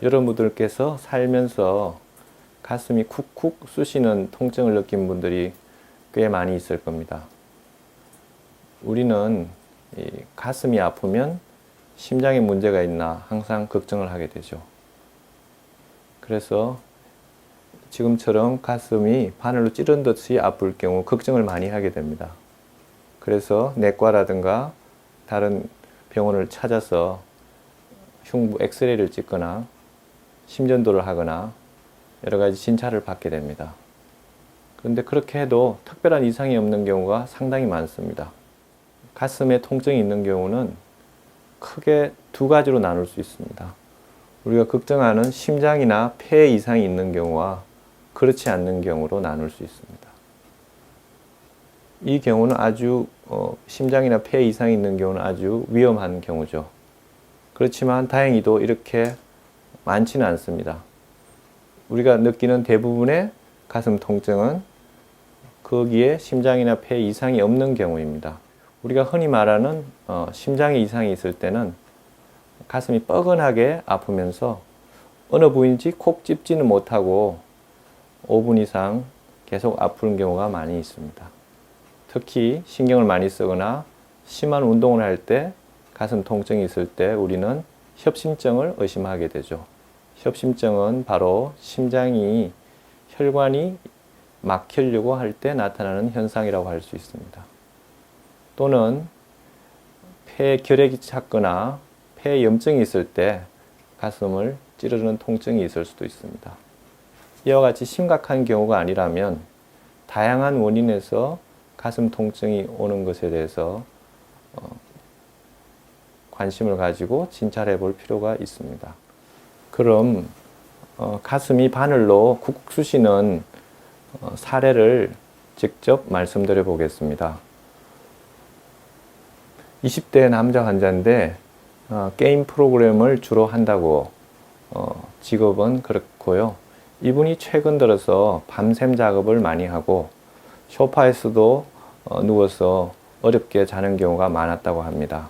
여러분들께서 살면서 가슴이 쿡쿡 쑤시는 통증을 느낀 분들이 꽤 많이 있을 겁니다. 우리는 이 가슴이 아프면 심장에 문제가 있나 항상 걱정을 하게 되죠. 그래서 지금처럼 가슴이 바늘로 찌른 듯이 아플 경우 걱정을 많이 하게 됩니다. 그래서 내과라든가 다른 병원을 찾아서 흉부 엑스레이를 찍거나 심전도를 하거나 여러 가지 진찰을 받게 됩니다. 그런데 그렇게 해도 특별한 이상이 없는 경우가 상당히 많습니다. 가슴에 통증이 있는 경우는 크게 두 가지로 나눌 수 있습니다. 우리가 걱정하는 심장이나 폐에 이상이 있는 경우와 그렇지 않는 경우로 나눌 수 있습니다. 이 경우는 아주 심장이나 폐에 이상이 있는 경우는 아주 위험한 경우죠. 그렇지만 다행히도 이렇게 많지는 않습니다. 우리가 느끼는 대부분의 가슴 통증은 거기에 심장이나 폐에 이상이 없는 경우입니다. 우리가 흔히 말하는 심장에 이상이 있을 때는 가슴이 뻐근하게 아프면서 어느 부위인지 콕 찝지는 못하고 5분 이상 계속 아픈 경우가 많이 있습니다. 특히 신경을 많이 쓰거나 심한 운동을 할 때 가슴 통증이 있을 때 우리는 협심증을 의심하게 되죠. 협심증은 바로 심장이 혈관이 막히려고 할 때 나타나는 현상이라고 할 수 있습니다. 또는 폐에 결핵이 찼거나 폐에 염증이 있을 때 가슴을 찌르는 통증이 있을 수도 있습니다. 이와 같이 심각한 경우가 아니라면 다양한 원인에서 가슴 통증이 오는 것에 대해서 관심을 가지고 진찰해 볼 필요가 있습니다. 그럼 가슴이 바늘로 쿡쿡 쑤시는 사례를 직접 말씀드려 보겠습니다. 20대 남자 환자인데 게임 프로그램을 주로 한다고 직업은 그렇고요. 이분이 최근 들어서 밤샘 작업을 많이 하고 소파에서도 누워서 어렵게 자는 경우가 많았다고 합니다.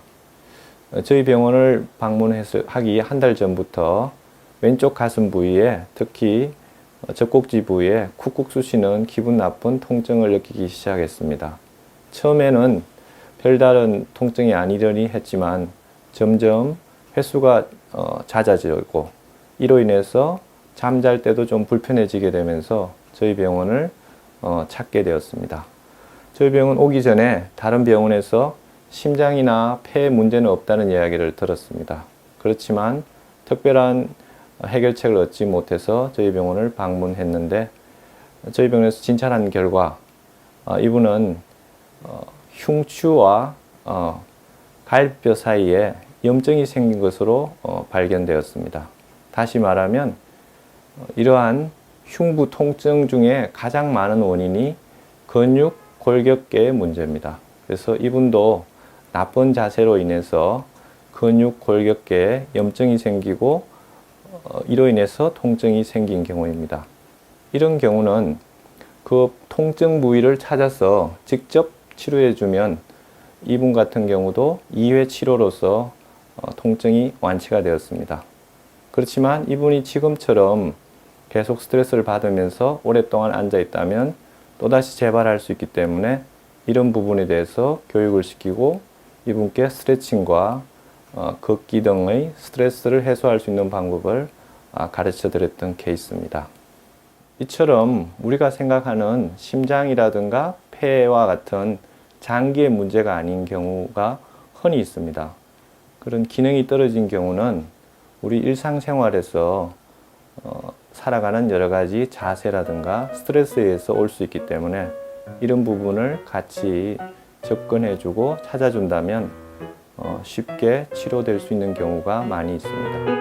저희 병원을 방문하기 한 달 전부터 왼쪽 가슴 부위에 특히 젖꼭지 부위에 쿡쿡 쑤시는 기분 나쁜 통증을 느끼기 시작했습니다. 처음에는 별다른 통증이 아니려니 했지만 점점 횟수가 잦아지고 이로 인해서 잠잘 때도 좀 불편해지게 되면서 저희 병원을 찾게 되었습니다. 저희 병원 오기 전에 다른 병원에서 심장이나 폐에 문제는 없다는 이야기를 들었습니다. 그렇지만 특별한 해결책을 얻지 못해서 저희 병원을 방문했는데 저희 병원에서 진찰한 결과 이분은 흉추와 갈비뼈 사이에 염증이 생긴 것으로 발견되었습니다. 다시 말하면 이러한 흉부 통증 중에 가장 많은 원인이 근육 골격계의 문제입니다. 그래서 이분도 나쁜 자세로 인해서 근육 골격계에 염증이 생기고 이로 인해서 통증이 생긴 경우입니다. 이런 경우는 그 통증 부위를 찾아서 직접 치료해 주면 이분 같은 경우도 2회 치료로서 통증이 완치가 되었습니다. 그렇지만 이분이 지금처럼 계속 스트레스를 받으면서 오랫동안 앉아 있다면 또다시 재발할 수 있기 때문에 이런 부분에 대해서 교육을 시키고 이분께 스트레칭과 걷기 등의 스트레스를 해소할 수 있는 방법을 가르쳐 드렸던 케이스입니다. 이처럼 우리가 생각하는 심장이라든가 폐와 같은 장기의 문제가 아닌 경우가 흔히 있습니다. 그런 기능이 떨어진 경우는 우리 일상생활에서 살아가는 여러 가지 자세라든가 스트레스에 의해서 올 수 있기 때문에 이런 부분을 같이 접근해주고 찾아준다면 쉽게 치료될 수 있는 경우가 많이 있습니다.